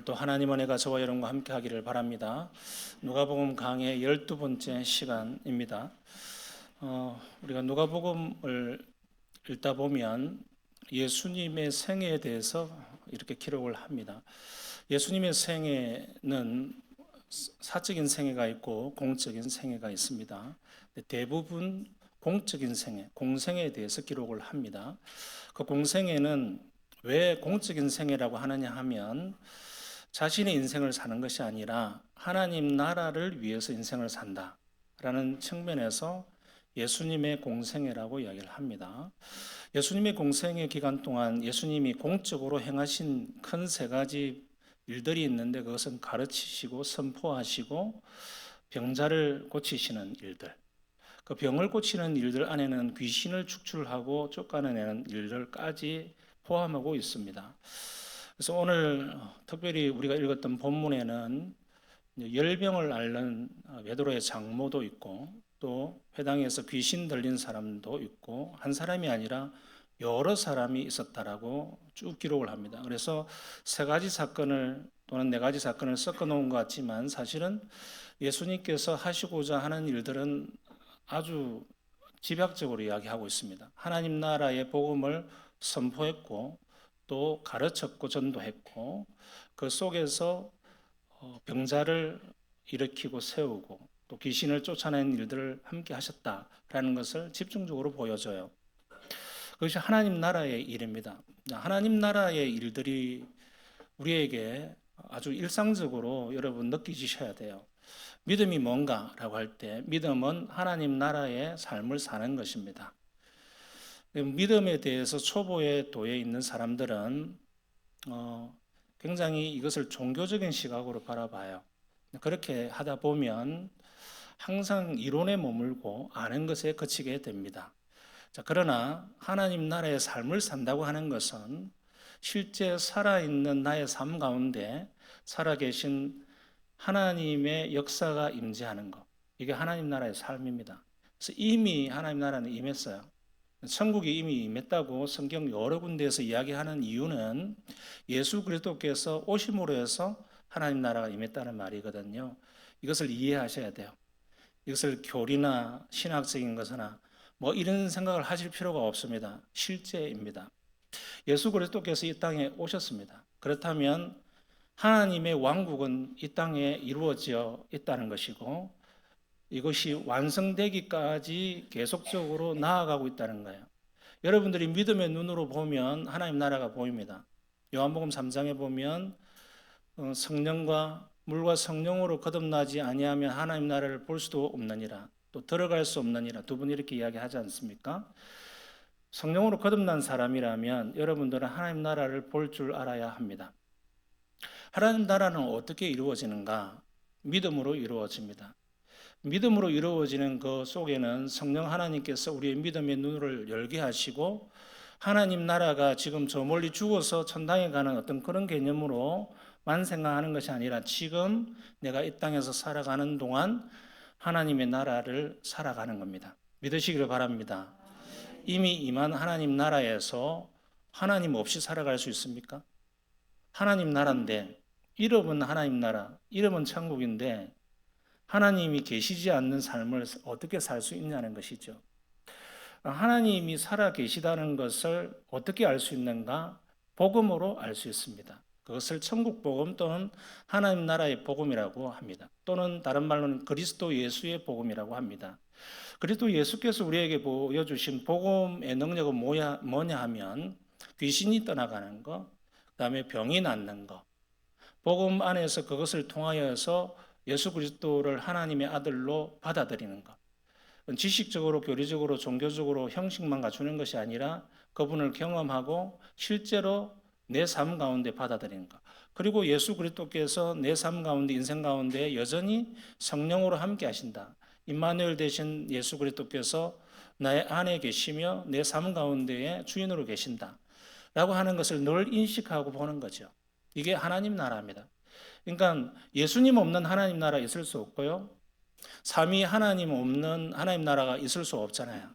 오늘도 하나님 은혜가 저와 여러분과 함께 하기를 바랍니다. 누가복음 강의 12번째 시간입니다. 우리가 누가복음을 읽다 보면 예수님의 생애에 대해서 이렇게 기록을 합니다. 예수님의 생애는 사적인 생애가 있고 공적인 생애가 있습니다. 대부분 공적인 생애, 공생애에 대해서 기록을 합니다. 그 공생애는 왜 공적인 생애라고 하느냐 하면 자신의 인생을 사는 것이 아니라 하나님 나라를 위해서 인생을 산다라는 측면에서 예수님의 공생애라고 이야기를 합니다. 예수님의 공생애 기간 동안 예수님이 공적으로 행하신 큰 세 가지 일들이 있는데 그것은 가르치시고 선포하시고 병자를 고치시는 일들, 그 병을 고치는 일들 안에는 귀신을 축출하고 쫓아내는 일들까지 포함하고 있습니다. 그래서 오늘 특별히 우리가 읽었던 본문에는 열병을 앓는 베드로의 장모도 있고 또 회당에서 귀신 들린 사람도 있고 한 사람이 아니라 여러 사람이 있었다라고 쭉 기록을 합니다. 그래서 세 가지 사건을 또는 네 가지 사건을 섞어 놓은 것 같지만 사실은 예수님께서 하시고자 하는 일들은 아주 집약적으로 이야기하고 있습니다. 하나님 나라의 복음을 선포했고 또 가르쳤고 전도했고 그 속에서 병자를 일으키고 세우고 또 귀신을 쫓아낸 일들을 함께 하셨다라는 것을 집중적으로 보여줘요. 그것이 하나님 나라의 일입니다. 하나님 나라의 일들이 우리에게 아주 일상적으로 여러분 느끼시셔야 돼요. 믿음이 뭔가라고 할 때 믿음은 하나님 나라의 삶을 사는 것입니다. 믿음에 대해서 초보의 도에 있는 사람들은 굉장히 이것을 종교적인 시각으로 바라봐요. 그렇게 하다 보면 항상 이론에 머물고 아는 것에 그치게 됩니다. 그러나 하나님 나라의 삶을 산다고 하는 것은 실제 살아있는 나의 삶 가운데 살아계신 하나님의 역사가 임재하는 것, 이게 하나님 나라의 삶입니다. 그래서 이미 하나님 나라는 임했어요. 천국이 이미 임했다고 성경 여러 군데에서 이야기하는 이유는 예수 그리스도께서 오심으로 해서 하나님 나라가 임했다는 말이거든요. 이것을 이해하셔야 돼요. 이것을 교리나 신학적인 것이나 뭐 이런 생각을 하실 필요가 없습니다. 실제입니다. 예수 그리스도께서 이 땅에 오셨습니다. 그렇다면 하나님의 왕국은 이 땅에 이루어져 있다는 것이고 이것이 완성되기까지 계속적으로 나아가고 있다는 거예요. 여러분들이 믿음의 눈으로 보면 하나님 나라가 보입니다. 요한복음 3장에 보면 성령과 물과 성령으로 거듭나지 아니하면 하나님 나라를 볼 수도 없느니라, 또 들어갈 수 없느니라, 두 분 이렇게 이야기하지 않습니까? 성령으로 거듭난 사람이라면 여러분들은 하나님 나라를 볼 줄 알아야 합니다. 하나님 나라는 어떻게 이루어지는가? 믿음으로 이루어집니다. 믿음으로 이루어지는 그 속에는 성령 하나님께서 우리의 믿음의 눈을 열게 하시고 하나님 나라가 지금 저 멀리 죽어서 천당에 가는 어떤 그런 개념으로만 생각하는 것이 아니라 지금 내가 이 땅에서 살아가는 동안 하나님의 나라를 살아가는 겁니다. 믿으시기를 바랍니다. 이미 임한 하나님 나라에서 하나님 없이 살아갈 수 있습니까? 하나님 나라인데, 이름은 하나님 나라, 이름은 천국인데 하나님이 계시지 않는 삶을 어떻게 살 수 있냐는 것이죠. 하나님이 살아 계시다는 것을 어떻게 알 수 있는가? 복음으로 알 수 있습니다. 그것을 천국 복음 또는 하나님 나라의 복음이라고 합니다. 또는 다른 말로는 그리스도 예수의 복음이라고 합니다. 그리스도 예수께서 우리에게 보여주신 복음의 능력은 뭐냐 하면 귀신이 떠나가는 것, 그다음에 병이 낫는 것, 복음 안에서 그것을 통하여서 예수 그리스도를 하나님의 아들로 받아들이는 것. 지식적으로, 교리적으로, 종교적으로 형식만 갖추는 것이 아니라 그분을 경험하고 실제로 내 삶 가운데 받아들이는 것. 그리고 예수 그리스도께서 내 삶 가운데, 인생 가운데 여전히 성령으로 함께 하신다. 임마누엘 되신 예수 그리스도께서 나의 안에 계시며 내 삶 가운데에 주인으로 계신다. 라고 하는 것을 늘 인식하고 보는 거죠. 이게 하나님 나라입니다. 그러니까 예수님 없는 하나님 나라 있을 수 없고요. 삼위 하나님 없는 하나님 나라가 있을 수 없잖아요.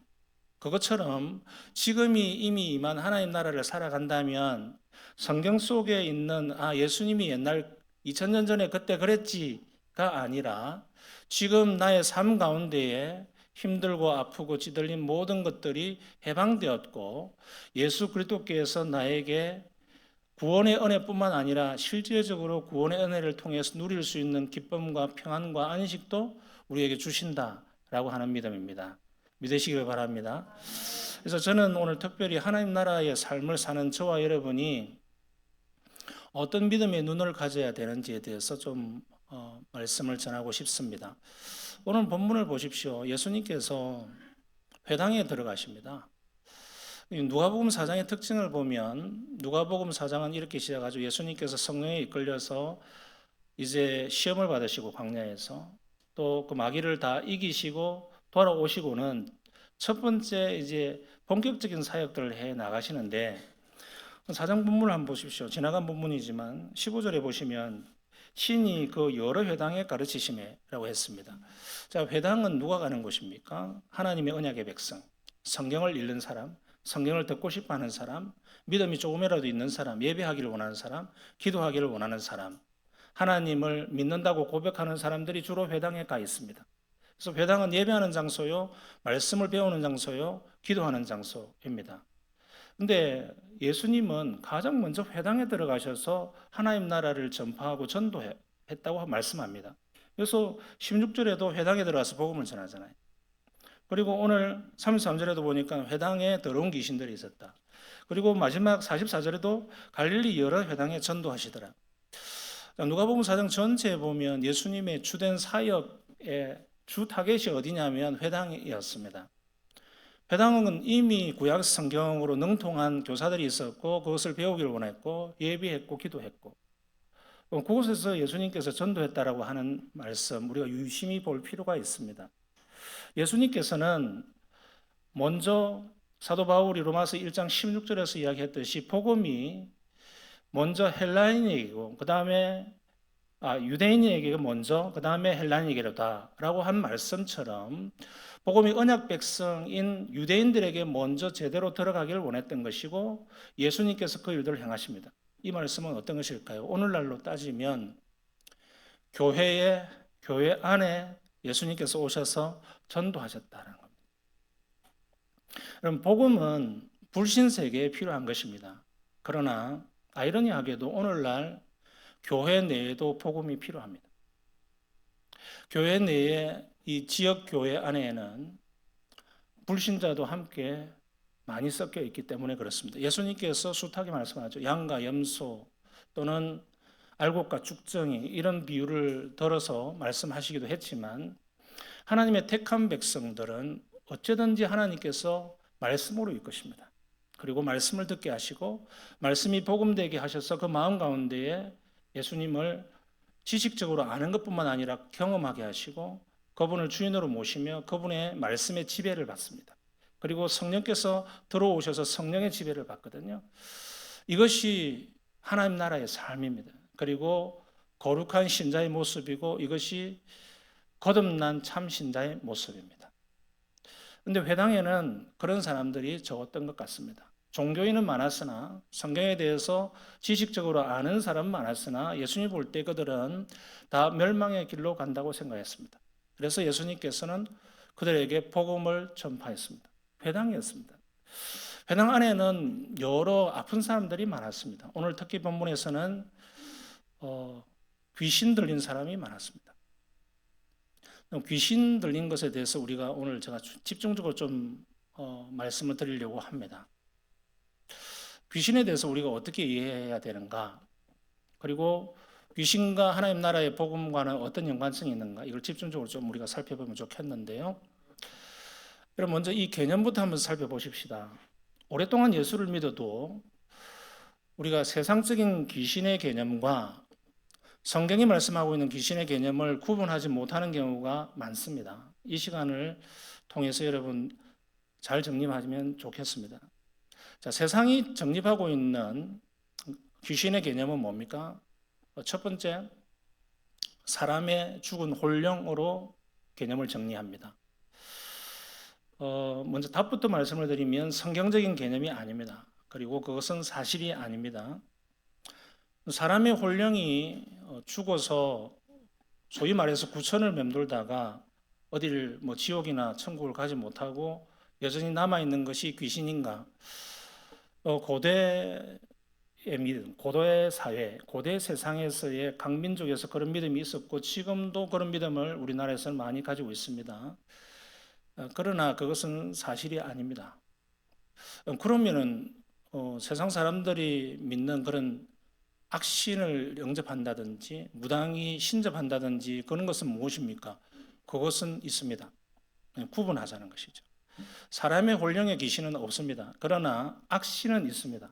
그것처럼 지금이 이미 임한 하나님 나라를 살아간다면 성경 속에 있는 예수님이 옛날 2000년 전에 그때 그랬지가 아니라 지금 나의 삶 가운데에 힘들고 아프고 찌들린 모든 것들이 해방되었고 예수 그리스도께서 나에게 구원의 은혜뿐만 아니라 실질적으로 구원의 은혜를 통해서 누릴 수 있는 기쁨과 평안과 안식도 우리에게 주신다라고 하는 믿음입니다. 믿으시길 바랍니다. 그래서 저는 오늘 특별히 하나님 나라의 삶을 사는 저와 여러분이 어떤 믿음의 눈을 가져야 되는지에 대해서 좀 말씀을 전하고 싶습니다. 오늘 본문을 보십시오. 예수님께서 회당에 들어가십니다. 누가복음 4장의 특징을 보면 누가복음 4장은 이렇게 시작하죠. 예수님께서 성령에 이끌려서 이제 시험을 받으시고 광야에서 또 그 마귀를 다 이기시고 돌아오시고는 첫 번째 이제 본격적인 사역들을 해 나가시는데 4장 본문을 한번 보십시오. 지나간 본문이지만 15절에 보시면 신이 그 여러 회당에 가르치심이라고 했습니다. 자, 회당은 누가 가는 곳입니까? 하나님의 언약의 백성, 성경을 읽는 사람, 성경을 듣고 싶어 하는 사람, 믿음이 조금이라도 있는 사람, 예배하기를 원하는 사람, 기도하기를 원하는 사람, 하나님을 믿는다고 고백하는 사람들이 주로 회당에 가 있습니다. 그래서 회당은 예배하는 장소요, 말씀을 배우는 장소요, 기도하는 장소입니다. 근데 예수님은 가장 먼저 회당에 들어가셔서 하나님 나라를 전파하고 전도했다고 말씀합니다. 그래서 16절에도 회당에 들어가서 복음을 전하잖아요. 그리고 오늘 33절에도 보니까 회당에 더러운 귀신들이 있었다. 그리고 마지막 44절에도 갈릴리 여러 회당에 전도하시더라. 누가복음 4장 전체에 보면 예수님의 주된 사역의 주 타겟이 어디냐면 회당이었습니다. 회당은 이미 구약 성경으로 능통한 교사들이 있었고 그것을 배우기를 원했고 예비했고 기도했고 그곳에서 예수님께서 전도했다라고 하는 말씀 우리가 유심히 볼 필요가 있습니다. 예수님께서는 먼저 사도 바울이 로마서 1장 16절에서 이야기했듯이 복음이 먼저 헬라인에게고 그 다음에 유대인에게 먼저 그 다음에 헬라인에게로다라고 한 말씀처럼 복음이 언약 백성인 유대인들에게 먼저 제대로 들어가기를 원했던 것이고 예수님께서 그 일들을 행하십니다. 이 말씀은 어떤 것일까요? 오늘날로 따지면 교회 안에 예수님께서 오셔서 전도하셨다는 겁니다. 그럼 복음은 불신 세계에 필요한 것입니다. 그러나 아이러니하게도 오늘날 교회 내에도 복음이 필요합니다. 교회 내에 이 지역 교회 안에는 불신자도 함께 많이 섞여 있기 때문에 그렇습니다. 예수님께서 숱하게 말씀하죠. 양과 염소 또는 알곡과 죽정이 이런 비유를 들어서 말씀하시기도 했지만 하나님의 택한 백성들은 어쩌든지 하나님께서 말씀으로 이끄십니다. 그리고 말씀을 듣게 하시고 말씀이 복음되게 하셔서 그 마음 가운데에 예수님을 지식적으로 아는 것뿐만 아니라 경험하게 하시고 그분을 주인으로 모시며 그분의 말씀의 지배를 받습니다. 그리고 성령께서 들어오셔서 성령의 지배를 받거든요. 이것이 하나님 나라의 삶입니다. 그리고 거룩한 신자의 모습이고 이것이 거듭난 참 신자의 모습입니다. 그런데 회당에는 그런 사람들이 적었던 것 같습니다. 종교인은 많았으나 성경에 대해서 지식적으로 아는 사람은 많았으나 예수님 볼 때 그들은 다 멸망의 길로 간다고 생각했습니다. 그래서 예수님께서는 그들에게 복음을 전파했습니다. 회당이었습니다. 회당 안에는 여러 아픈 사람들이 많았습니다. 오늘 특히 본문에서는 귀신 들린 사람이 많았습니다. 귀신 들린 것에 대해서 우리가 오늘 제가 집중적으로 좀 말씀을 드리려고 합니다. 귀신에 대해서 우리가 어떻게 이해해야 되는가? 그리고 귀신과 하나님 나라의 복음과는 어떤 연관성이 있는가? 이걸 집중적으로 좀 우리가 살펴보면 좋겠는데요. 그럼 먼저 이 개념부터 한번 살펴보십시다. 오랫동안 예수를 믿어도 우리가 세상적인 귀신의 개념과 성경이 말씀하고 있는 귀신의 개념을 구분하지 못하는 경우가 많습니다. 이 시간을 통해서 여러분 잘 정립하시면 좋겠습니다. 자, 세상이 정립하고 있는 귀신의 개념은 뭡니까? 첫 번째, 사람의 죽은 혼령으로 개념을 정리합니다. 먼저 답부터 말씀을 드리면 성경적인 개념이 아닙니다. 그리고 그것은 사실이 아닙니다. 사람의 혼령이 죽어서 소위 말해서 구천을 맴돌다가 어딜 뭐 지옥이나 천국을 가지 못하고 여전히 남아 있는 것이 귀신인가? 고대의 믿음, 고대 사회, 고대 세상에서의 강민족에서 그런 믿음이 있었고 지금도 그런 믿음을 우리나라에서는 많이 가지고 있습니다. 그러나 그것은 사실이 아닙니다. 그러면은 세상 사람들이 믿는 그런 악신을 영접한다든지 무당이 신접한다든지 그런 것은 무엇입니까? 그것은 있습니다. 구분하자는 것이죠. 사람의 혼령의 귀신은 없습니다. 그러나 악신은 있습니다.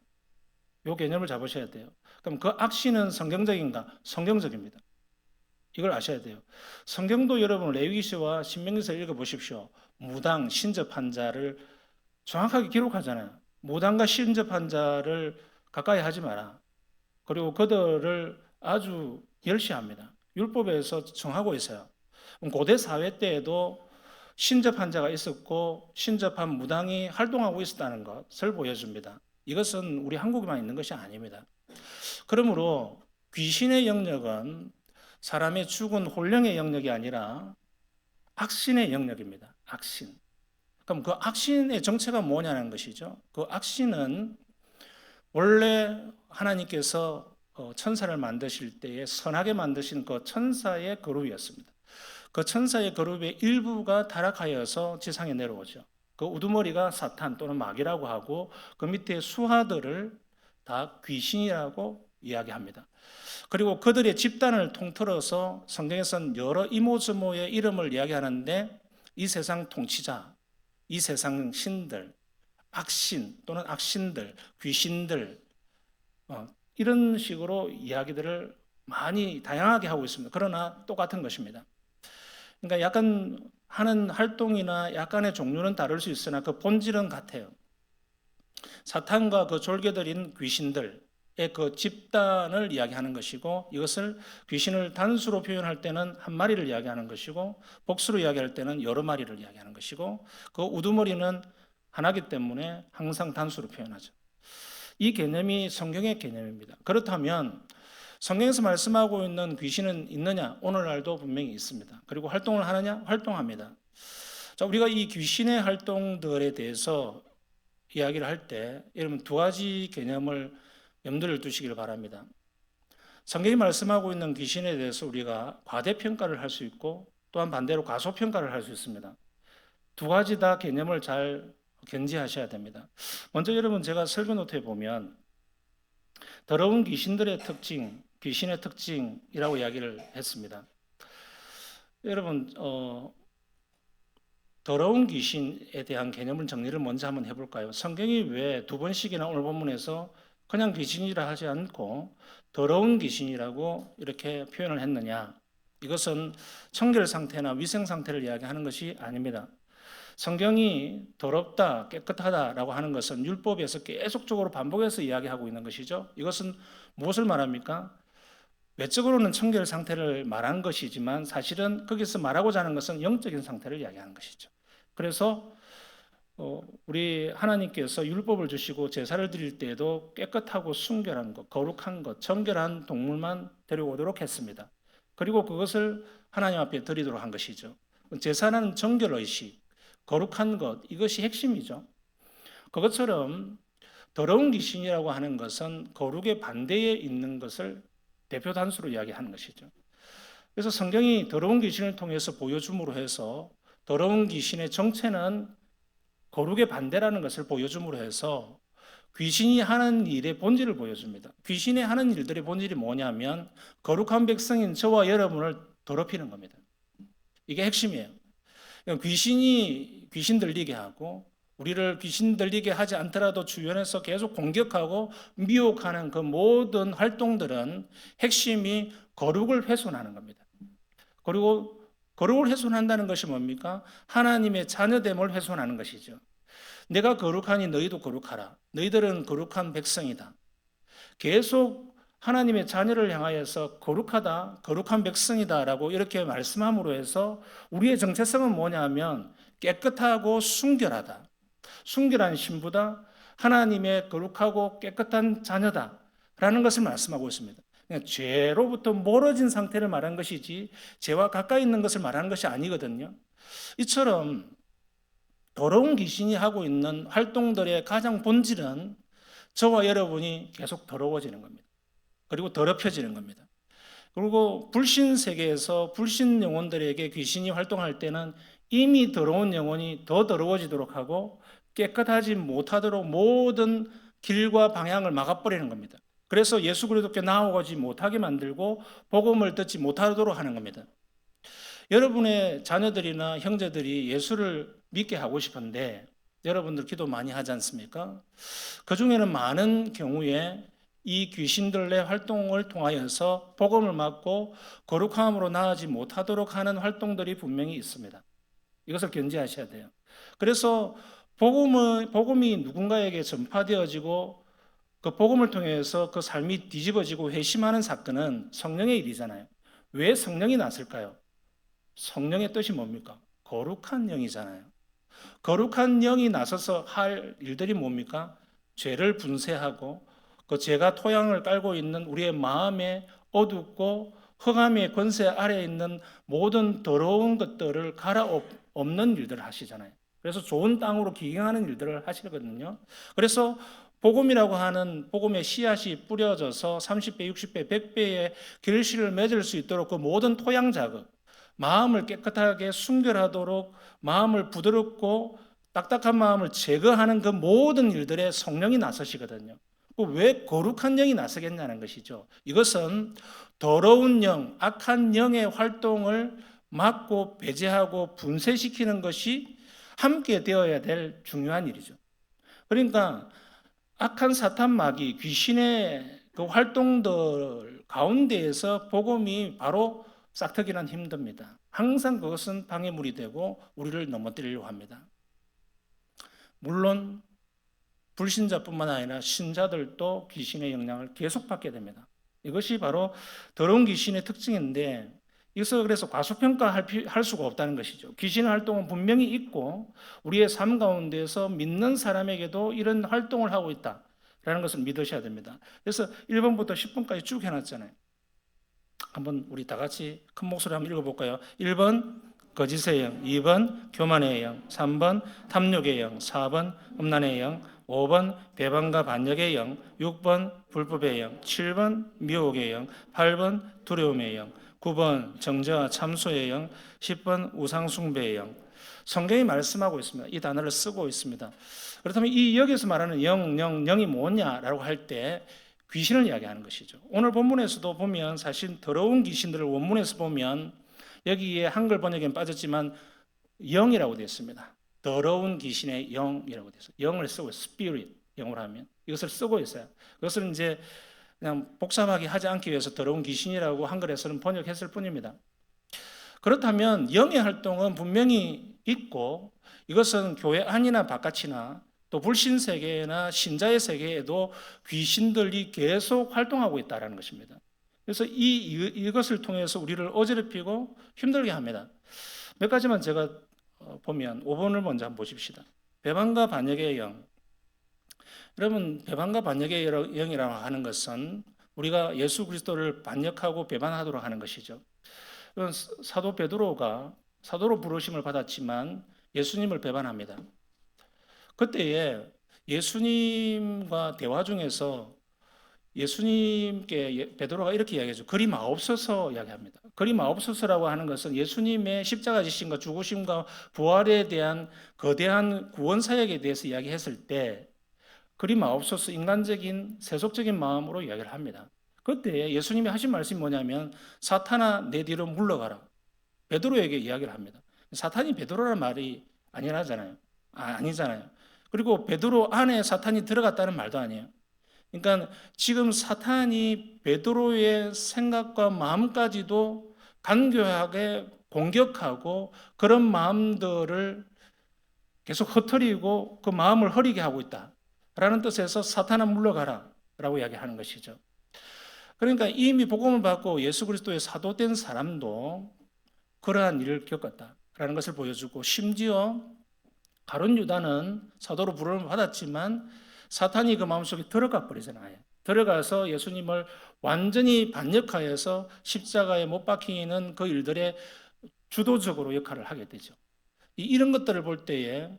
이 개념을 잡으셔야 돼요. 그럼 그 악신은 성경적인가? 성경적입니다. 이걸 아셔야 돼요. 성경도 여러분 레위기서와 신명기서 읽어보십시오. 무당, 신접한 자를 정확하게 기록하잖아요. 무당과 신접한 자를 가까이 하지 마라. 그리고 그들을 아주 열시합니다. 율법에서 정하고 있어요. 고대 사회 때에도 신접한 자가 있었고 신접한 무당이 활동하고 있었다는 것을 보여줍니다. 이것은 우리 한국에만 있는 것이 아닙니다. 그러므로 귀신의 영역은 사람의 죽은 혼령의 영역이 아니라 악신의 영역입니다. 악신. 그럼 그 악신의 정체가 뭐냐는 것이죠. 그 악신은 원래 하나님께서 천사를 만드실 때에 선하게 만드신 그 천사의 그룹이었습니다. 그 천사의 그룹의 일부가 타락하여서 지상에 내려오죠. 그 우두머리가 사탄 또는 마귀라고 하고 그 밑에 수하들을 다 귀신이라고 이야기합니다. 그리고 그들의 집단을 통틀어서 성경에서는 여러 이모저모의 이름을 이야기하는데 이 세상 통치자, 이 세상 신들, 악신 또는 악신들, 귀신들 이런 식으로 이야기들을 많이 다양하게 하고 있습니다. 그러나 똑같은 것입니다. 그러니까 약간 하는 활동이나 약간의 종류는 다를 수 있으나 그 본질은 같아요. 사탄과 그 졸개들인 귀신들의 그 집단을 이야기하는 것이고 이것을 귀신을 단수로 표현할 때는 한 마리를 이야기하는 것이고 복수로 이야기할 때는 여러 마리를 이야기하는 것이고 그 우두머리는 하나이기 때문에 항상 단수로 표현하죠. 이 개념이 성경의 개념입니다. 그렇다면 성경에서 말씀하고 있는 귀신은 있느냐? 오늘날도 분명히 있습니다. 그리고 활동을 하느냐? 활동합니다. 자, 우리가 이 귀신의 활동들에 대해서 이야기를 할 때 여러분 두 가지 개념을 염두를 두시길 바랍니다. 성경이 말씀하고 있는 귀신에 대해서 우리가 과대평가를 할 수 있고 또한 반대로 과소평가를 할 수 있습니다. 두 가지 다 개념을 잘 견지하셔야 됩니다. 먼저 여러분 제가 설교 노트에 보면 더러운 귀신들의 특징, 귀신의 특징이라고 이야기를 했습니다. 여러분 더러운 귀신에 대한 개념을 정리를 먼저 한번 해볼까요? 성경이 왜 두 번씩이나 오늘 본문에서 그냥 귀신이라 하지 않고 더러운 귀신이라고 이렇게 표현을 했느냐? 이것은 청결 상태나 위생 상태를 이야기하는 것이 아닙니다. 성경이 더럽다, 깨끗하다라고 하는 것은 율법에서 계속적으로 반복해서 이야기하고 있는 것이죠. 이것은 무엇을 말합니까? 외적으로는 청결 상태를 말한 것이지만 사실은 거기서 말하고자 하는 것은 영적인 상태를 이야기하는 것이죠. 그래서 우리 하나님께서 율법을 주시고 제사를 드릴 때에도 깨끗하고 순결한 것, 거룩한 것, 정결한 동물만 데려오도록 했습니다. 그리고 그것을 하나님 앞에 드리도록 한 것이죠. 제사는 정결의식, 거룩한 것, 이것이 핵심이죠. 그것처럼 더러운 귀신이라고 하는 것은 거룩의 반대에 있는 것을 대표 단수로 이야기하는 것이죠. 그래서 성경이 더러운 귀신을 통해서 보여줌으로 해서 더러운 귀신의 정체는 거룩의 반대라는 것을 보여줌으로 해서 귀신이 하는 일의 본질을 보여줍니다. 귀신이 하는 일들의 본질이 뭐냐면 거룩한 백성인 저와 여러분을 더럽히는 겁니다. 이게 핵심이에요. 귀신이 귀신 들리게 하고 우리를 귀신 들리게 하지 않더라도 주변에서 계속 공격하고 미혹하는 그 모든 활동들은 핵심이 거룩을 훼손하는 겁니다. 그리고 거룩을 훼손한다는 것이 뭡니까? 하나님의 자녀됨을 훼손하는 것이죠. 내가 거룩하니 너희도 거룩하라. 너희들은 거룩한 백성이다. 계속 하나님의 자녀를 향하여서 거룩하다, 거룩한 백성이다라고 이렇게 말씀함으로 해서 우리의 정체성은 뭐냐면 깨끗하고 순결하다. 순결한 신부다. 하나님의 거룩하고 깨끗한 자녀다라는 것을 말씀하고 있습니다. 그냥 죄로부터 멀어진 상태를 말한 것이지 죄와 가까이 있는 것을 말하는 것이 아니거든요. 이처럼 더러운 귀신이 하고 있는 활동들의 가장 본질은 저와 여러분이 계속 더러워지는 겁니다. 그리고 더럽혀지는 겁니다. 그리고 불신 세계에서 불신 영혼들에게 귀신이 활동할 때는 이미 더러운 영혼이 더 더러워지도록 하고 깨끗하지 못하도록 모든 길과 방향을 막아버리는 겁니다. 그래서 예수 그리스도께 나아오지 못하게 만들고 복음을 듣지 못하도록 하는 겁니다. 여러분의 자녀들이나 형제들이 예수를 믿게 하고 싶은데 여러분들 기도 많이 하지 않습니까? 그 중에는 많은 경우에 이 귀신들의 활동을 통하여서 복음을 막고 거룩함으로 나아지 못하도록 하는 활동들이 분명히 있습니다. 이것을 견지하셔야 돼요. 그래서 복음이 누군가에게 전파되어지고 그 복음을 통해서 그 삶이 뒤집어지고 회심하는 사건은 성령의 일이잖아요. 왜 성령이 났을까요? 성령의 뜻이 뭡니까? 거룩한 영이잖아요. 거룩한 영이 나서서 할 일들이 뭡니까? 죄를 분쇄하고 그 죄가 토양을 깔고 있는 우리의 마음에 어둡고 흑암의 권세 아래에 있는 모든 더러운 것들을 갈아엎는 일들을 하시잖아요. 그래서 좋은 땅으로 기경하는 일들을 하시거든요. 그래서 복음이라고 하는 복음의 씨앗이 뿌려져서 30배, 60배, 100배의 결실을 맺을 수 있도록 그 모든 토양 작업, 마음을 깨끗하게 순결하도록 마음을 부드럽고 딱딱한 마음을 제거하는 그 모든 일들에 성령이 나서시거든요. 왜 거룩한 영이 나서겠냐는 것이죠. 이것은 더러운 영, 악한 영의 활동을 막고 배제하고 분쇄시키는 것이 함께 되어야 될 중요한 일이죠. 그러니까 악한 사탄 마귀, 귀신의 그 활동들 가운데에서 복음이 바로 싹트기는 힘듭니다. 항상 그것은 방해물이 되고 우리를 넘어뜨리려고 합니다. 물론 불신자뿐만 아니라 신자들도 귀신의 영향을 계속 받게 됩니다. 이것이 바로 더러운 귀신의 특징인데 이것을 그래서 과소평가할 수가 없다는 것이죠. 귀신의 활동은 분명히 있고 우리의 삶 가운데서 믿는 사람에게도 이런 활동을 하고 있다라는 것을 믿으셔야 됩니다. 그래서 1번부터 10번까지 쭉 해놨잖아요. 한번 우리 다 같이 큰 목소리 한번 읽어볼까요? 1번 거짓의 영, 2번 교만의 영, 3번 탐욕의 영, 4번 음란의 영, 5번 배반과 반역의 영, 6번 불법의 영, 7번 미혹의 영, 8번 두려움의 영, 9번 정죄와 참소의 영, 10번 우상숭배의 영. 성경이 말씀하고 있습니다. 이 단어를 쓰고 있습니다. 그렇다면 이 여기서 말하는 영이 뭐냐라고 할 때 귀신을 이야기하는 것이죠. 오늘 본문에서도 보면 사실 더러운 귀신들을 원문에서 보면 여기에 한글 번역에는 빠졌지만 영이라고 되어 있습니다. 더러운 귀신의 영이라고 되어 있어요. 영을 쓰고 spirit 영어로 하면 이것을 쓰고 있어요. 그것을 이제 그냥 복잡하게 하지 않기 위해서 더러운 귀신이라고 한글에서는 번역했을 뿐입니다. 그렇다면 영의 활동은 분명히 있고 이것은 교회 안이나 바깥이나 또 불신 세계나 신자의 세계에도 귀신들이 계속 활동하고 있다는 것입니다. 그래서 이것을 통해서 우리를 어지럽히고 힘들게 합니다. 몇 가지만 제가 보면 5번을 먼저 한번 보십시다. 배반과 반역의 영. 여러분, 배반과 반역의 영이라고 하는 것은 우리가 예수 그리스도를 반역하고 배반하도록 하는 것이죠. 사도 베드로가 사도로 부르심을 받았지만 예수님을 배반합니다. 그때에 예수님과 대화 중에서 예수님께 베드로가 이렇게 이야기하죠. 그리 마옵소서 이야기합니다. 그리 마옵소서라고 하는 것은 예수님의 십자가 지심과 죽으심과 부활에 대한 거대한 구원 사역에 대해서 이야기했을 때 그리 마옵소서 인간적인 세속적인 마음으로 이야기를 합니다. 그때 예수님이 하신 말씀이 뭐냐면 사탄아 내 뒤로 물러가라. 베드로에게 이야기를 합니다. 사탄이 베드로라는 말이 아니잖아요. 그리고 베드로 안에 사탄이 들어갔다는 말도 아니에요. 그러니까 지금 사탄이 베드로의 생각과 마음까지도 간교하게 공격하고 그런 마음들을 계속 흩어리고 그 마음을 흐리게 하고 있다라는 뜻에서 사탄아 물러가라 라고 이야기하는 것이죠. 그러니까 이미 복음을 받고 예수 그리스도의 사도된 사람도 그러한 일을 겪었다라는 것을 보여주고 심지어 가룟 유다는 사도로 부름을 받았지만 사탄이 그 마음속에 들어가 버리잖아요. 들어가서 예수님을 완전히 반역하여서 십자가에 못 박히는 그 일들에 주도적으로 역할을 하게 되죠. 이런 것들을 볼 때에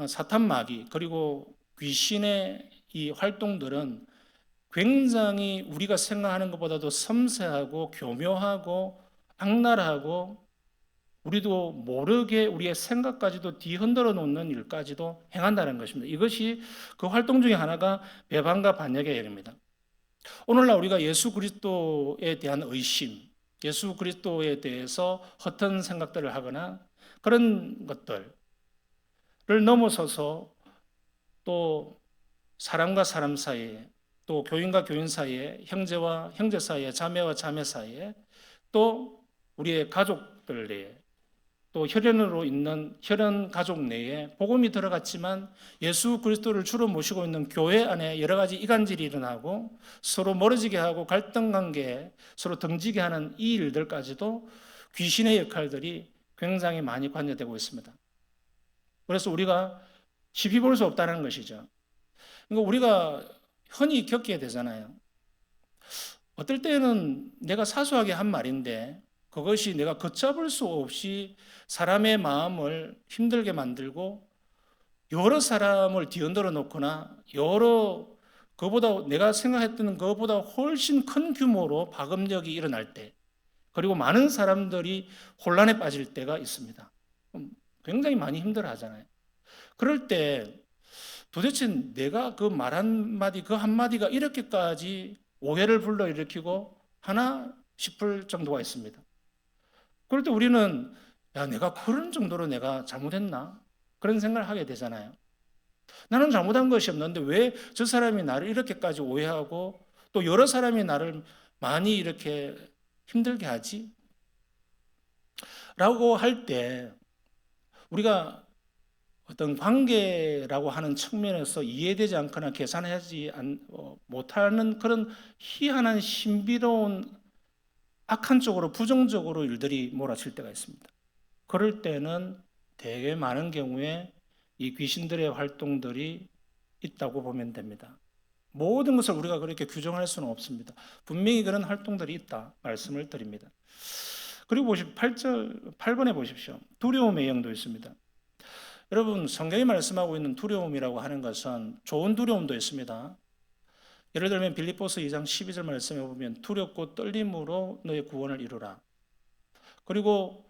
사탄 마귀 그리고 귀신의 이 활동들은 굉장히 우리가 생각하는 것보다도 섬세하고 교묘하고 악랄하고 우리도 모르게 우리의 생각까지도 뒤흔들어 놓는 일까지도 행한다는 것입니다. 이것이 그 활동 중에 하나가 배반과 반역의 일입니다. 오늘날 우리가 예수 그리스도에 대한 의심, 예수 그리스도에 대해서 허튼 생각들을 하거나 그런 것들을 넘어서서 또 사람과 사람 사이에 또 교인과 교인 사이에 형제와 형제 사이에 자매와 자매 사이에 또 우리의 가족들 내에 또 혈연으로 있는 혈연 가족 내에 복음이 들어갔지만 예수 그리스도를 주로 모시고 있는 교회 안에 여러 가지 이간질이 일어나고 서로 멀어지게 하고 갈등 관계에 서로 등지게 하는 이 일들까지도 귀신의 역할들이 굉장히 많이 관여되고 있습니다. 그래서 우리가 쉽이 볼 수 없다는 것이죠. 그러니까 우리가 흔히 겪게 되잖아요. 어떨 때는 내가 사소하게 한 말인데 그것이 내가 걷잡을 수 없이 사람의 마음을 힘들게 만들고 여러 사람을 뒤흔들어 놓거나 여러 그보다 내가 생각했던 것보다 훨씬 큰 규모로 파급력이 일어날 때 그리고 많은 사람들이 혼란에 빠질 때가 있습니다. 굉장히 많이 힘들어 하잖아요. 그럴 때 도대체 내가 그 말 한마디 그 한마디가 이렇게까지 오해를 불러일으키고 하나 싶을 정도가 있습니다. 그럴 때 우리는 야, 내가 그런 정도로 내가 잘못했나? 그런 생각을 하게 되잖아요. 나는 잘못한 것이 없는데 왜 저 사람이 나를 이렇게까지 오해하고 또 여러 사람이 나를 많이 이렇게 힘들게 하지? 라고 할 때 우리가 어떤 관계라고 하는 측면에서 이해되지 않거나 계산하지 못하는 그런 희한한 신비로운 악한 쪽으로 부정적으로 일들이 몰아칠 때가 있습니다. 그럴 때는 되게 많은 경우에 이 귀신들의 활동들이 있다고 보면 됩니다. 모든 것을 우리가 그렇게 규정할 수는 없습니다. 분명히 그런 활동들이 있다 말씀을 드립니다. 그리고 8번에 보십시오. 두려움의 영도 있습니다. 여러분 성경이 말씀하고 있는 두려움이라고 하는 것은 좋은 두려움도 있습니다. 예를 들면 빌립보서 2장 12절 말씀에 보면 두렵고 떨림으로 너의 구원을 이루라. 그리고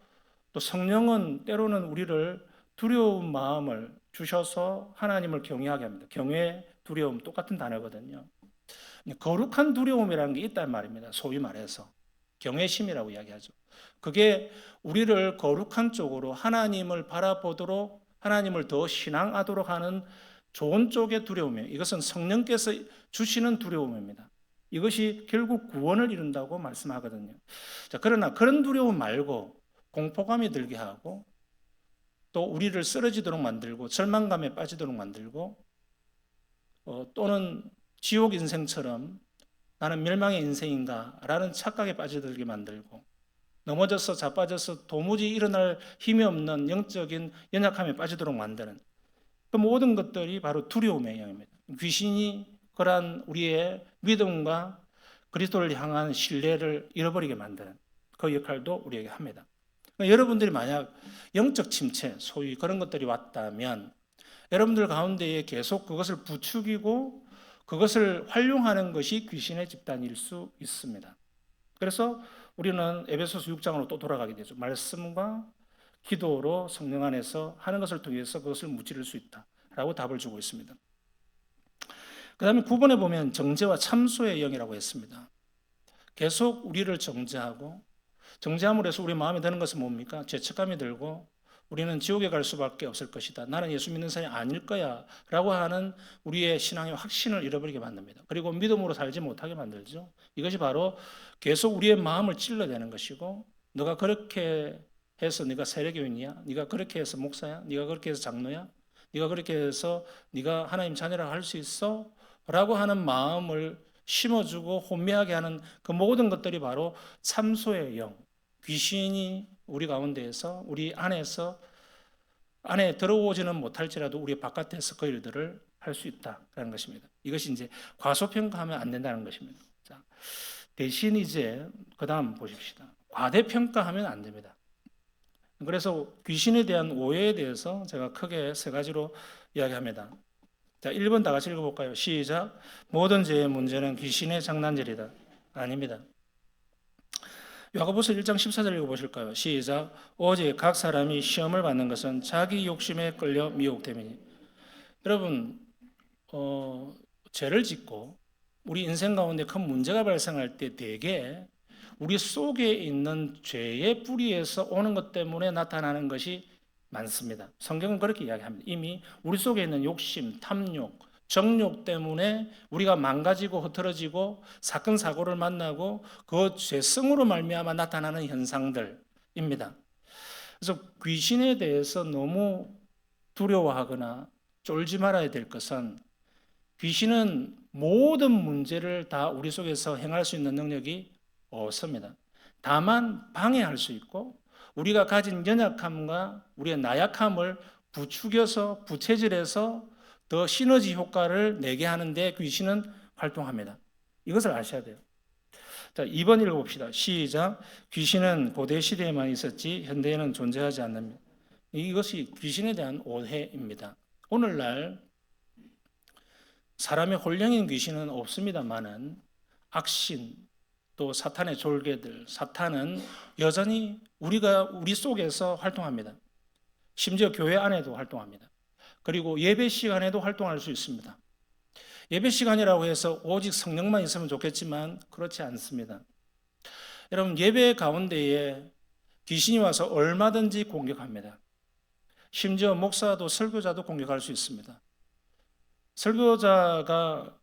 또 성령은 때로는 우리를 두려운 마음을 주셔서 하나님을 경외하게 합니다. 경외, 두려움 똑같은 단어거든요. 거룩한 두려움이라는 게 있단 말입니다. 소위 말해서 경외심이라고 이야기하죠. 그게 우리를 거룩한 쪽으로 하나님을 바라보도록 하나님을 더 신앙하도록 하는 좋은 쪽의 두려움이에요. 이것은 성령께서 주시는 두려움입니다. 이것이 결국 구원을 이룬다고 말씀하거든요. 자, 그러나 그런 두려움 말고 공포감이 들게 하고 또 우리를 쓰러지도록 만들고 절망감에 빠지도록 만들고 또는 지옥 인생처럼 나는 멸망의 인생인가 라는 착각에 빠져들게 만들고 넘어져서 자빠져서 도무지 일어날 힘이 없는 영적인 연약함에 빠지도록 만드는 그 모든 것들이 바로 두려움의 영입니다. 귀신이 그러한 우리의 믿음과 그리스도를 향한 신뢰를 잃어버리게 만드는 그 역할도 우리에게 합니다. 그러니까 여러분들이 만약 영적 침체, 소위 그런 것들이 왔다면 여러분들 가운데에 계속 그것을 부추기고 그것을 활용하는 것이 귀신의 집단일 수 있습니다. 그래서 우리는 에베소서 6장으로 또 돌아가게 되죠. 말씀과 기도로 성령 안에서 하는 것을 통해서 그것을 무찌를 수 있다라고 답을 주고 있습니다. 그 다음에 9번에 보면 정죄와 참소의 영이라고 했습니다. 계속 우리를 정죄하고 정죄함으로 해서 우리 마음에 드는 것은 뭡니까? 죄책감이 들고 우리는 지옥에 갈 수밖에 없을 것이다. 나는 예수 믿는 사람이 아닐 거야 라고 하는 우리의 신앙의 확신을 잃어버리게 만듭니다. 그리고 믿음으로 살지 못하게 만들죠. 이것이 바로 계속 우리의 마음을 찔러대는 것이고 너가 그렇게 해서 네가 세례교인이야? 네가 그렇게 해서 목사야? 네가 그렇게 해서 장로야? 네가 그렇게 해서 네가 하나님 자녀라고 할 수 있어? 라고 하는 마음을 심어주고 혼미하게 하는 그 모든 것들이 바로 참소의 영, 귀신이 우리 가운데에서 우리 안에 들어오지는 못할지라도 우리 바깥에서 그 일들을 할 수 있다라는 것입니다. 이것이 이제 과소평가하면 안 된다는 것입니다. 자, 대신 이제 그다음 보십시다. 과대평가하면 안 됩니다. 그래서 귀신에 대한 오해에 대해서 제가 크게 세 가지로 이야기합니다. 자, 1번 다 같이 읽어볼까요? 시작. 모든 죄의 문제는 귀신의 장난질이다. 아닙니다. 야고보서 1장 14절 읽어보실까요? 시작. 오직 각 사람이 시험을 받는 것은 자기 욕심에 끌려 미혹됨이니. 여러분, 죄를 짓고 우리 인생 가운데 큰 문제가 발생할 때 대개 우리 속에 있는 죄의 뿌리에서 오는 것 때문에 나타나는 것이 많습니다. 성경은 그렇게 이야기합니다. 이미 우리 속에 있는 욕심, 탐욕, 정욕 때문에 우리가 망가지고 흐트러지고 사건 사고를 만나고 그 죄성으로 말미암아 나타나는 현상들입니다. 그래서 귀신에 대해서 너무 두려워하거나 쫄지 말아야 될 것은 귀신은 모든 문제를 다 우리 속에서 행할 수 있는 능력이 없습니다. 다만 방해할 수 있고 우리가 가진 연약함과 우리의 나약함을 부추겨서 부채질해서 더 시너지 효과를 내게 하는데 귀신은 활동합니다. 이것을 아셔야 돼요. 자, 2번 읽어봅시다. 시작. 귀신은 고대 시대에만 있었지 현대에는 존재하지 않습니다. 이것이 귀신에 대한 오해입니다. 오늘날 사람의 홀령인 귀신은 없습니다만은 악신 또 사탄의 졸개들, 사탄은 여전히 우리 속에서 활동합니다. 심지어 교회 안에도 활동합니다. 그리고 예배 시간에도 활동할 수 있습니다. 예배 시간이라고 해서 오직 성령만 있으면 좋겠지만 그렇지 않습니다. 여러분, 예배 가운데에 귀신이 와서 얼마든지 공격합니다. 심지어 목사도 설교자도 공격할 수 있습니다. 설교자가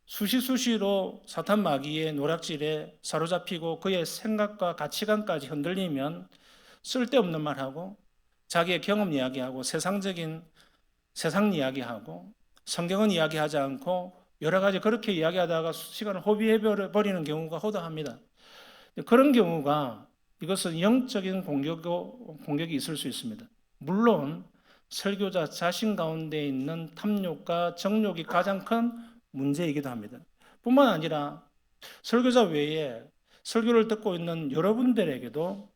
수시로 사탄 마귀의 노략질에 사로잡히고 그의 생각과 가치관까지 흔들리면 쓸데없는 말하고 자기의 경험 이야기하고 세상 이야기하고 성경은 이야기하지 않고 여러 가지 그렇게 이야기하다가 시간을 허비해버리는 경우가 허다합니다. 그런 경우가 이것은 영적인 공격이 있을 수 있습니다. 물론 설교자 자신 가운데 있는 탐욕과 정욕이 가장 큰 문제이기도 합니다. 뿐만 아니라 설교자 외에 설교를 듣고 있는 여러분들에게도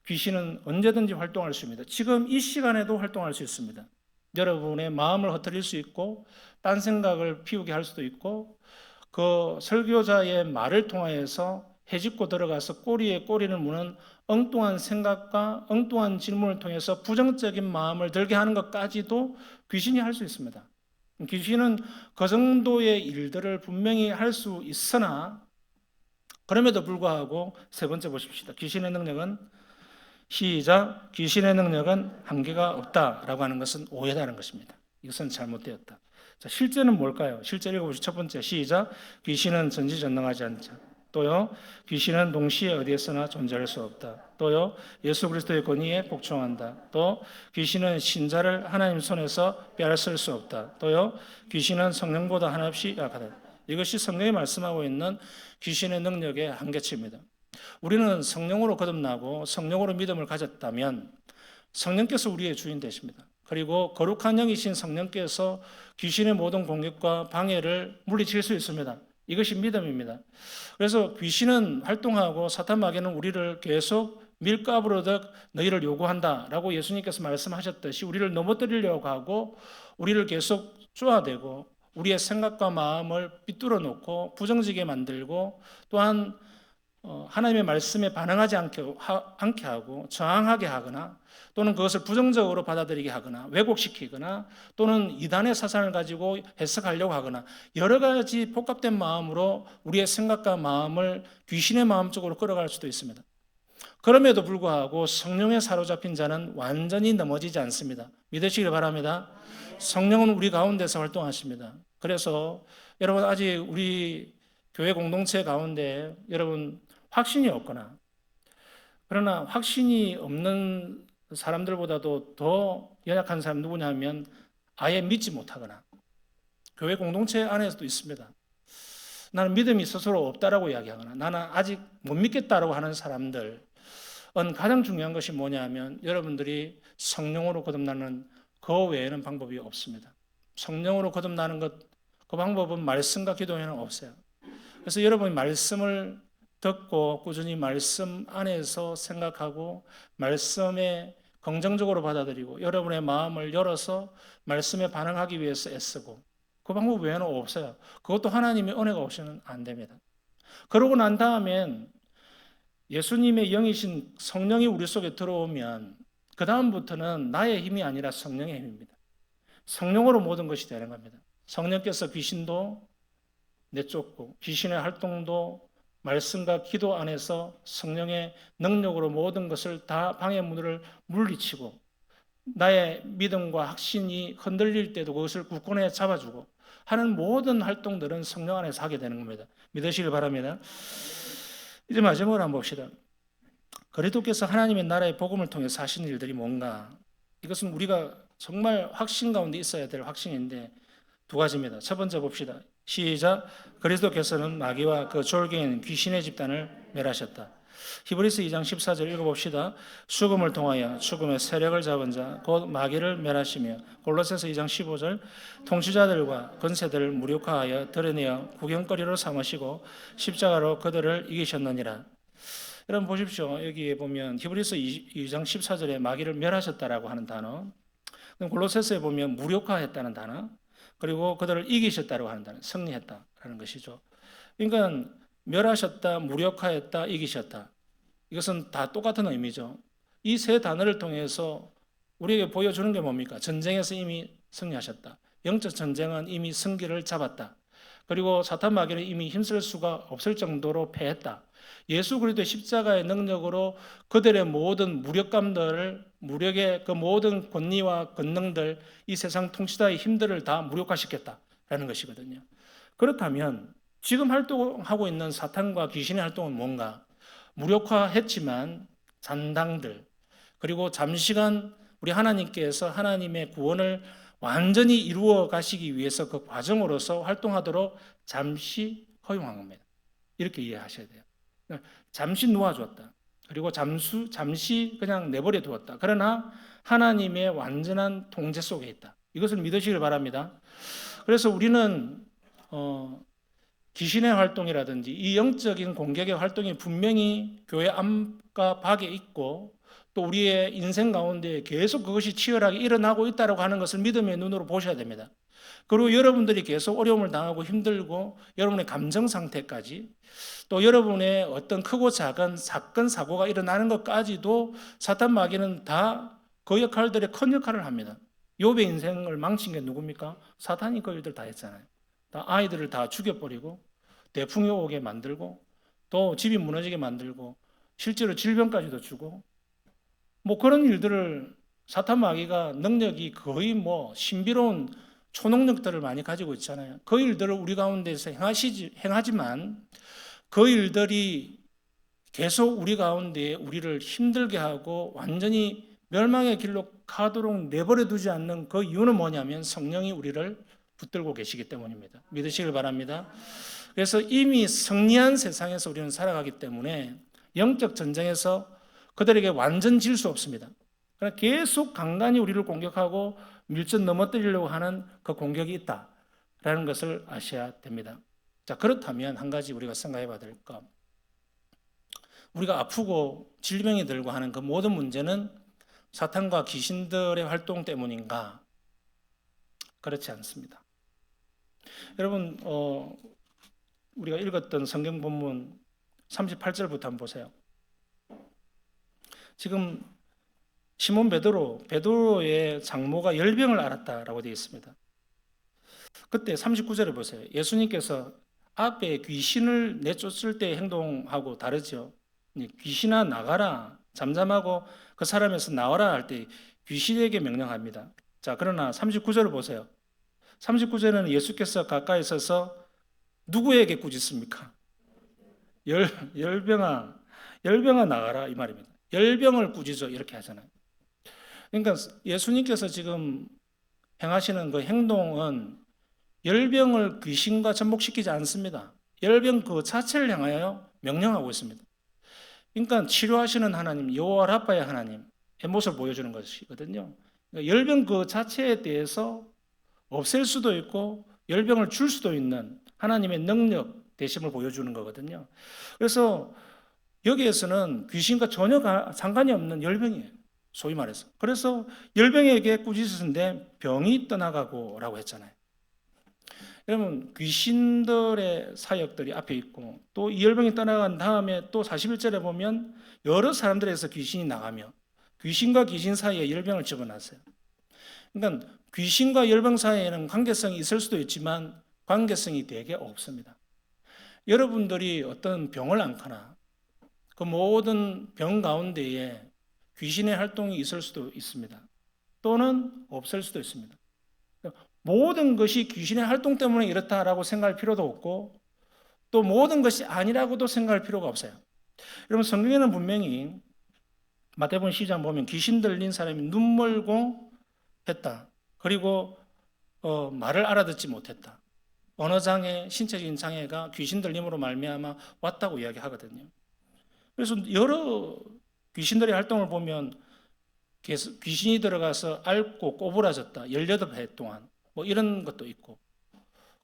귀신은 언제든지 활동할 수 있습니다. 지금 이 시간에도 활동할 수 있습니다. 여러분의 마음을 흐트릴 수 있고 딴 생각을 피우게 할 수도 있고 그 설교자의 말을 통하여서 해집고 들어가서 꼬리에 꼬리를 무는 엉뚱한 생각과 엉뚱한 질문을 통해서 부정적인 마음을 들게 하는 것까지도 귀신이 할 수 있습니다. 귀신은 그 정도의 일들을 분명히 할 수 있으나 그럼에도 불구하고 세 번째 보십시다. 귀신의 능력은 시작. 귀신의 능력은 한계가 없다라고 하는 것은 오해다는 것입니다. 이것은 잘못되었다. 자, 실제는 뭘까요? 실제 읽어보시죠. 첫 번째 시작. 귀신은 전지전능하지 않자. 또요, 귀신은 동시에 어디에서나 존재할 수 없다. 또요, 예수 그리스도의 권위에 복종한다. 또 귀신은 신자를 하나님 손에서 빼앗을 수 없다. 또요, 귀신은 성령보다 한없이 약하다. 이것이 성경이 말씀하고 있는 귀신의 능력의 한계치입니다. 우리는 성령으로 거듭나고 성령으로 믿음을 가졌다면 성령께서 우리의 주인 되십니다. 그리고 거룩한 영이신 성령께서 귀신의 모든 공격과 방해를 물리칠 수 있습니다. 이것이 믿음입니다. 그래서 귀신은 활동하고 사탄 마귀는 우리를 계속 밀가부르듯 너희를 요구한다라고 예수님께서 말씀하셨듯이 우리를 넘어뜨리려고 하고 우리를 계속 쪼아대고 우리의 생각과 마음을 삐뚤어 놓고 부정지게 만들고 또한 하나님의 말씀에 반응하지 않게 하고 저항하게 하거나 또는 그것을 부정적으로 받아들이게 하거나 왜곡시키거나 또는 이단의 사상을 가지고 해석하려고 하거나 여러 가지 복합된 마음으로 우리의 생각과 마음을 귀신의 마음 쪽으로 끌어갈 수도 있습니다. 그럼에도 불구하고 성령에 사로잡힌 자는 완전히 넘어지지 않습니다. 믿으시길 바랍니다. 성령은 우리 가운데서 활동하십니다. 그래서 여러분 아직 우리 교회 공동체 가운데 여러분 확신이 없거나 그러나 확신이 없는 사람들보다도 더 연약한 사람 누구냐 하면 아예 믿지 못하거나 교회 공동체 안에서도 있습니다. 나는 믿음이 스스로 없다라고 이야기하거나 나는 아직 못 믿겠다라고 하는 사람들은 가장 중요한 것이 뭐냐 하면 여러분들이 성령으로 거듭나는 그 외에는 방법이 없습니다. 성령으로 거듭나는 것, 그 방법은 말씀과 기도 외에는 없어요. 그래서 여러분이 말씀을 듣고 꾸준히 말씀 안에서 생각하고 말씀에 긍정적으로 받아들이고 여러분의 마음을 열어서 말씀에 반응하기 위해서 애쓰고, 그 방법 외에는 없어요. 그것도 하나님의 은혜가 없이는 안 됩니다. 그러고 난 다음엔 예수님의 영이신 성령이 우리 속에 들어오면 그 다음부터는 나의 힘이 아니라 성령의 힘입니다. 성령으로 모든 것이 되는 겁니다. 성령께서 귀신도 내쫓고 귀신의 활동도 말씀과 기도 안에서 성령의 능력으로 모든 것을 다 방해물을 물리치고, 나의 믿음과 확신이 흔들릴 때도 그것을 굳건히 잡아주고 하는 모든 활동들은 성령 안에서 하게 되는 겁니다. 믿으시길 바랍니다. 이제 마지막으로 한번 봅시다. 그리스도께서 하나님의 나라의 복음을 통해서 하신 일들이 뭔가, 이것은 우리가 정말 확신 가운데 있어야 될 확신인데 두 가지입니다. 첫 번째 봅시다. 시작. 그리스도께서는 마귀와 그 졸개인 귀신의 집단을 멸하셨다. 히브리서 2장 14절 읽어봅시다. 죽음을 통하여 죽음의 세력을 잡은 자 곧 마귀를 멸하시며, 골로새서 2장 15절 통치자들과 권세들을 무력화하여 드러내어 구경거리로 삼으시고 십자가로 그들을 이기셨느니라. 여러분 보십시오. 여기에 보면 히브리서 2장 14절에 마귀를 멸하셨다라고 하는 단어, 골로새서에 보면 무력화했다는 단어, 그리고 그들을 이기셨다고 하는 단어, 승리했다라는 것이죠. 그러니까 멸하셨다, 무력화했다, 이기셨다, 이것은 다 똑같은 의미죠. 이 세 단어를 통해서 우리에게 보여주는 게 뭡니까? 전쟁에서 이미 승리하셨다. 영적 전쟁은 이미 승기를 잡았다. 그리고 사탄 마귀는 이미 힘쓸 수가 없을 정도로 패했다. 예수 그리스도의 십자가의 능력으로 그들의 모든 무력감들을, 무력의 그 모든 권리와 권능들, 이 세상 통치자의 힘들을 다 무력화시켰다라는 것이거든요. 그렇다면 지금 활동하고 있는 사탄과 귀신의 활동은 뭔가? 무력화했지만 잔당들, 그리고 잠시간 우리 하나님께서 하나님의 구원을 완전히 이루어 가시기 위해서 그 과정으로서 활동하도록 잠시 허용한 겁니다. 이렇게 이해하셔야 돼요. 잠시 놓아주었다. 그리고 잠시 그냥 내버려 두었다. 그러나 하나님의 완전한 통제 속에 있다. 이것을 믿으시길 바랍니다. 그래서 우리는 귀신의 활동이라든지 이 영적인 공격의 활동이 분명히 교회 안과 밖에 있고, 또 우리의 인생 가운데 계속 그것이 치열하게 일어나고 있다고 하는 것을 믿음의 눈으로 보셔야 됩니다. 그리고 여러분들이 계속 어려움을 당하고 힘들고 여러분의 감정 상태까지, 또 여러분의 어떤 크고 작은 사건 사고가 일어나는 것까지도 사탄 마귀는 다 그 역할들의 큰 역할을 합니다. 욥의 인생을 망친 게 누굽니까? 사탄이 그 일들 다 했잖아요. 다 아이들을 다 죽여버리고 대풍이 오게 만들고 또 집이 무너지게 만들고 실제로 질병까지도 주고, 뭐 그런 일들을 사탄 마귀가 능력이 거의 뭐 신비로운 초능력들을 많이 가지고 있잖아요. 그 일들을 우리 가운데서 행하지만 그 일들이 계속 우리 가운데 우리를 힘들게 하고 완전히 멸망의 길로 가도록 내버려 두지 않는 그 이유는 뭐냐면 성령이 우리를 붙들고 계시기 때문입니다. 믿으시길 바랍니다. 그래서 이미 승리한 세상에서 우리는 살아가기 때문에 영적 전쟁에서 그들에게 완전 질 수 없습니다. 그러나 계속 간간히 우리를 공격하고 밀전 넘어뜨리려고 하는 그 공격이 있다라는 것을 아셔야 됩니다. 자, 그렇다면 한 가지 우리가 생각해 봐야 될 것, 우리가 아프고 질병이 들고 하는 그 모든 문제는 사탄과 귀신들의 활동 때문인가? 그렇지 않습니다. 여러분, 우리가 읽었던 성경 본문 38절부터 한번 보세요. 지금 시몬 베드로의 장모가 열병을 앓았다라고 되어 있습니다. 그때 39절에 보세요. 예수님께서 앞에 귀신을 내쫓을 때 행동하고 다르죠. 귀신아 나가라, 잠잠하고 그 사람에서 나와라 할 때 귀신에게 명령합니다. 자, 그러나 39절을 보세요. 39절에는 예수께서 가까이 서서 누구에게 꾸짖습니까? 열병아 나가라 이 말입니다. 열병을 꾸짖어 이렇게 하잖아요. 그러니까 예수님께서 지금 행하시는 그 행동은 열병을 귀신과 접목시키지 않습니다. 열병 그 자체를 향하여 명령하고 있습니다. 그러니까 치료하시는 하나님, 여호와 라파의 하나님의 모습을 보여주는 것이거든요. 그러니까 열병 그 자체에 대해서 없앨 수도 있고 열병을 줄 수도 있는 하나님의 능력 되심을 보여주는 거거든요. 그래서 여기에서는 귀신과 전혀 상관이 없는 열병이에요. 소위 말해서. 그래서 열병에게 꾸짖으신데 병이 떠나가고라고 했잖아요. 여러분, 귀신들의 사역들이 앞에 있고 또 이 열병이 떠나간 다음에 또 41절에 보면 여러 사람들에서 귀신이 나가며 귀신과 귀신 사이에 열병을 집어넣었어요. 그러니까 귀신과 열병 사이에는 관계성이 있을 수도 있지만 관계성이 되게 없습니다. 여러분들이 어떤 병을 앓거나 그 모든 병 가운데에 귀신의 활동이 있을 수도 있습니다. 또는 없을 수도 있습니다. 모든 것이 귀신의 활동 때문에 이렇다라고 생각할 필요도 없고 또 모든 것이 아니라고도 생각할 필요가 없어요. 여러분, 성경에는 분명히 마태복음 10장 보면 귀신 들린 사람이 눈 멀고 했다. 그리고 말을 알아듣지 못했다. 언어장애, 신체적인 장애가 귀신 들림으로 말미암아 왔다고 이야기하거든요. 그래서 여러 귀신들의 활동을 보면 귀신이 들어가서 앓고 꼬부라졌다. 18해 동안. 뭐 이런 것도 있고.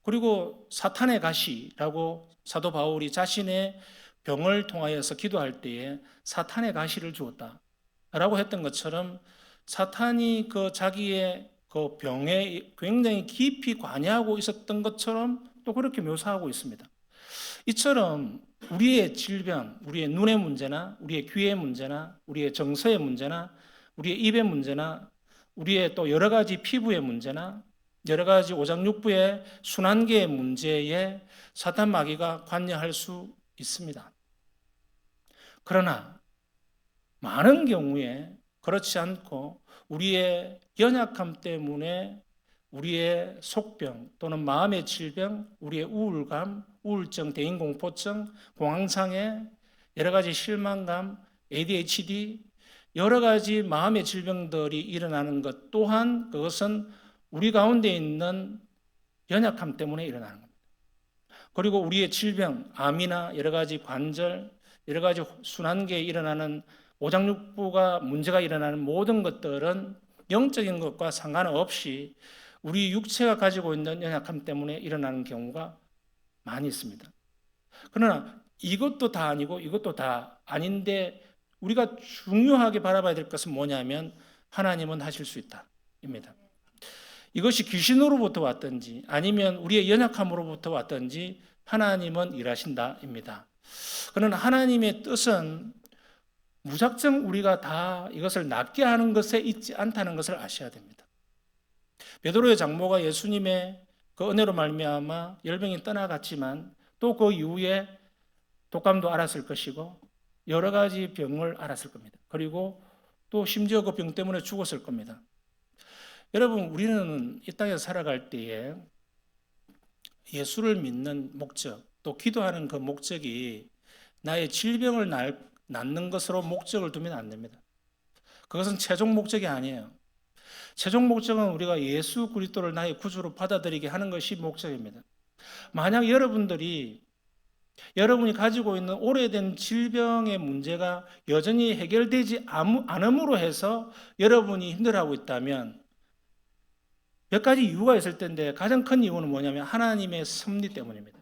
그리고 사탄의 가시라고 사도 바울이 자신의 병을 통하여서 기도할 때에 사탄의 가시를 주었다. 라고 했던 것처럼 사탄이 그 자기의 그 병에 굉장히 깊이 관여하고 있었던 것처럼 또 그렇게 묘사하고 있습니다. 이처럼 우리의 질병, 우리의 눈의 문제나 우리의 귀의 문제나 우리의 정서의 문제나 우리의 입의 문제나 우리의 또 여러 가지 피부의 문제나 여러 가지 오장육부의 순환계의 문제에 사탄 마귀가 관여할 수 있습니다. 그러나 많은 경우에 그렇지 않고 우리의 연약함 때문에 우리의 속병 또는 마음의 질병, 우리의 우울감, 우울증, 대인공포증, 공황장애, 여러 가지 실망감, ADHD, 여러 가지 마음의 질병들이 일어나는 것 또한 그것은 우리 가운데 있는 연약함 때문에 일어나는 겁니다. 그리고 우리의 질병, 암이나 여러 가지 관절, 여러 가지 순환계에 일어나는 오장육부가 문제가 일어나는 모든 것들은 영적인 것과 상관없이 우리 육체가 가지고 있는 연약함 때문에 일어나는 경우가 많이 있습니다. 그러나 이것도 다 아니고 이것도 다 아닌데 우리가 중요하게 바라봐야 될 것은 뭐냐면 하나님은 하실 수 있다입니다. 이것이 귀신으로부터 왔든지 아니면 우리의 연약함으로부터 왔든지 하나님은 일하신다입니다. 그러나 하나님의 뜻은 무작정 우리가 다 이것을 낫게 하는 것에 있지 않다는 것을 아셔야 됩니다. 베드로의 장모가 예수님의 그 은혜로 말미암아 열병이 떠나갔지만 또 그 이후에 독감도 앓았을 것이고 여러 가지 병을 앓았을 겁니다. 그리고 또 심지어 그 병 때문에 죽었을 겁니다. 여러분, 우리는 이 땅에서 살아갈 때에 예수를 믿는 목적, 또 기도하는 그 목적이 나의 질병을 낫는 것으로 목적을 두면 안 됩니다. 그것은 최종 목적이 아니에요. 최종 목적은 우리가 예수 그리스도를 나의 구주로 받아들이게 하는 것이 목적입니다. 만약 여러분이 가지고 있는 오래된 질병의 문제가 여전히 해결되지 않음으로 해서 여러분이 힘들어하고 있다면 몇 가지 이유가 있을 텐데 가장 큰 이유는 뭐냐면 하나님의 섭리 때문입니다.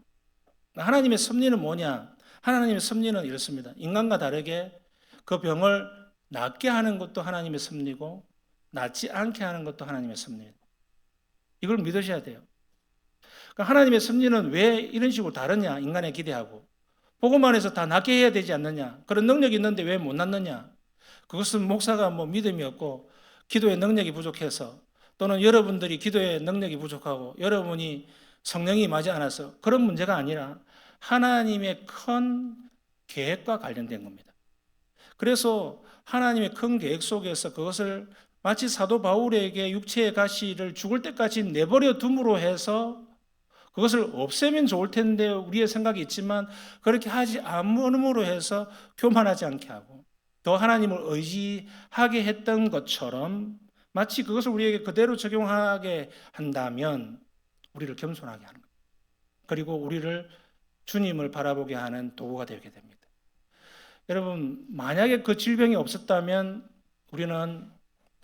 하나님의 섭리는 뭐냐? 하나님의 섭리는 이렇습니다. 인간과 다르게 그 병을 낫게 하는 것도 하나님의 섭리고 낫지 않게 하는 것도 하나님의 섭리입니다. 이걸 믿으셔야 돼요. 그러니까 하나님의 섭리는 왜 이런 식으로 다르냐? 인간의 기대하고. 복음만 해서 다 낫게 해야 되지 않느냐? 그런 능력이 있는데 왜 못 낫느냐? 그것은 목사가 믿음이 없고 기도의 능력이 부족해서 또는 여러분들이 기도의 능력이 부족하고 여러분이 성령이 임하지 않아서 그런 문제가 아니라 하나님의 큰 계획과 관련된 겁니다. 그래서 하나님의 큰 계획 속에서 그것을 마치 사도 바울에게 육체의 가시를 죽을 때까지 내버려 둠으로 해서 그것을 없애면 좋을 텐데 우리의 생각이 있지만 그렇게 하지 않음으로 해서 교만하지 않게 하고 더 하나님을 의지하게 했던 것처럼 마치 그것을 우리에게 그대로 적용하게 한다면 우리를 겸손하게 하는 거예요. 그리고 우리를 주님을 바라보게 하는 도구가 되게 됩니다. 여러분, 만약에 그 질병이 없었다면 우리는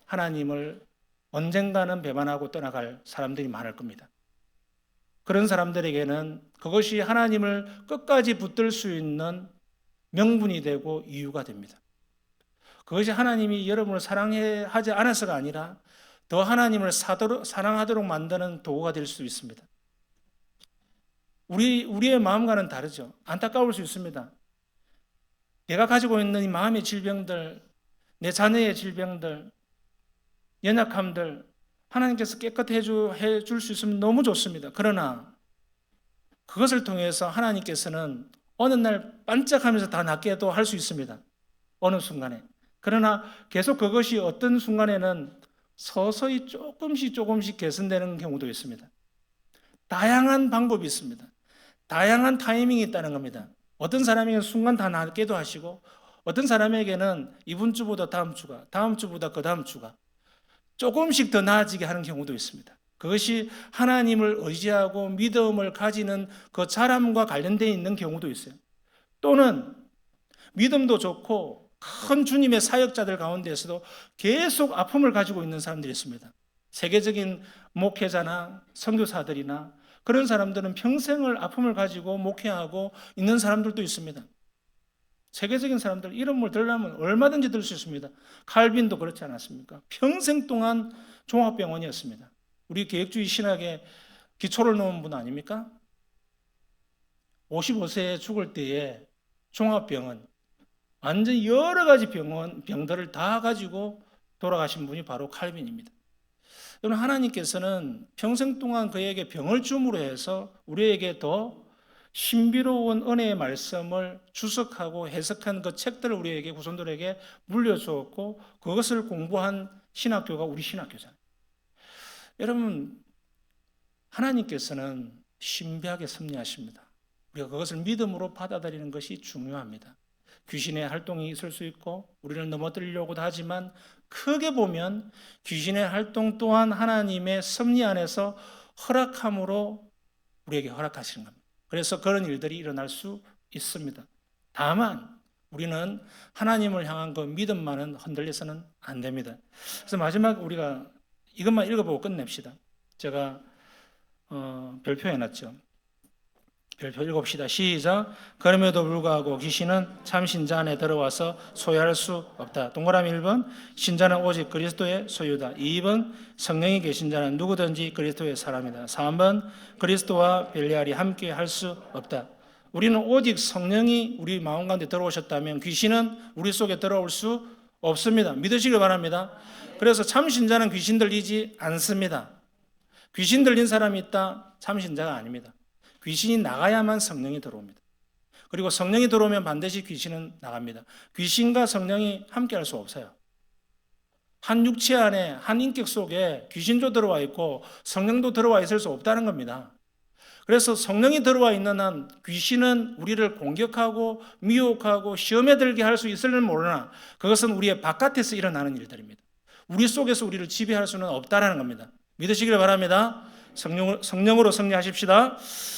하나님을 언젠가는 배반하고 떠나갈 사람들이 많을 겁니다. 그런 사람들에게는 그것이 하나님을 끝까지 붙들 수 있는 명분이 되고 이유가 됩니다. 그것이 하나님이 여러분을 사랑하지 않아서가 아니라 더 하나님을 사랑하도록 만드는 도구가 될 수 있습니다. 우리의 마음과는 다르죠. 안타까울 수 있습니다. 내가 가지고 있는 이 마음의 질병들, 내 자녀의 질병들, 연약함들, 하나님께서 깨끗해 줄 수 있으면 너무 좋습니다. 그러나 그것을 통해서 하나님께서는 어느 날 반짝하면서 다 낫게도 할 수 있습니다. 어느 순간에. 그러나 계속 그것이 어떤 순간에는 서서히 조금씩 개선되는 경우도 있습니다. 다양한 방법이 있습니다. 다양한 타이밍이 있다는 겁니다. 어떤 사람에게는 순간 다 낫게도 하시고, 어떤 사람에게는 이번 주보다 다음 주가, 다음 주보다 그 다음 주가 조금씩 더 나아지게 하는 경우도 있습니다. 그것이 하나님을 의지하고 믿음을 가지는 그 자람과 관련되어 있는 경우도 있어요. 또는 믿음도 좋고 큰 주님의 사역자들 가운데에서도 계속 아픔을 가지고 있는 사람들이 있습니다. 세계적인 목회자나 선교사들이나 그런 사람들은 평생을 아픔을 가지고 목회하고 있는 사람들도 있습니다. 세계적인 사람들 이름을 들려면 얼마든지 들 수 있습니다. 칼빈도 그렇지 않았습니까? 평생 동안 종합병원이었습니다. 우리 계획주의 신학에 기초를 놓은 분 아닙니까? 55세에 죽을 때에 종합병원, 완전 여러 가지 병들을 다 가지고 돌아가신 분이 바로 칼빈입니다. 여러분, 하나님께서는 평생 동안 그에게 병을 줌으로 해서 우리에게 더 신비로운 은혜의 말씀을 주석하고 해석한 그 책들을 우리에게 후손들에게 물려주었고 그것을 공부한 신학교가 우리 신학교잖아요. 여러분, 하나님께서는 신비하게 섭리하십니다. 우리가 그것을 믿음으로 받아들이는 것이 중요합니다. 귀신의 활동이 있을 수 있고 우리를 넘어뜨리려고도 하지만 크게 보면 귀신의 활동 또한 하나님의 섭리 안에서 허락함으로 우리에게 허락하시는 겁니다. 그래서 그런 일들이 일어날 수 있습니다. 다만 우리는 하나님을 향한 그 믿음만은 흔들려서는 안 됩니다. 그래서 마지막 우리가 이것만 읽어보고 끝냅시다. 제가 별표해 놨죠. 별표 읽읍시다. 시작. 그럼에도 불구하고 귀신은 참 신자 안에 들어와서 소유할 수 없다. 동그라미 1번, 신자는 오직 그리스도의 소유다. 2번, 성령이 계신 자는 누구든지 그리스도의 사람이다. 3번, 그리스도와 벨리알이 함께 할 수 없다. 우리는 오직 성령이 우리 마음 가운데 들어오셨다면 귀신은 우리 속에 들어올 수 없습니다. 믿으시길 바랍니다. 그래서 참 신자는 귀신 들리지 않습니다. 귀신 들린 사람이 있다? 참 신자가 아닙니다. 귀신이 나가야만 성령이 들어옵니다. 그리고 성령이 들어오면 반드시 귀신은 나갑니다. 귀신과 성령이 함께 할 수 없어요. 한 육체 안에 한 인격 속에 귀신도 들어와 있고 성령도 들어와 있을 수 없다는 겁니다. 그래서 성령이 들어와 있는 한 귀신은 우리를 공격하고 미혹하고 시험에 들게 할 수 있을는 모르나 그것은 우리의 바깥에서 일어나는 일들입니다. 우리 속에서 우리를 지배할 수는 없다는 겁니다. 믿으시길 바랍니다. 성령으로 승리하십시다.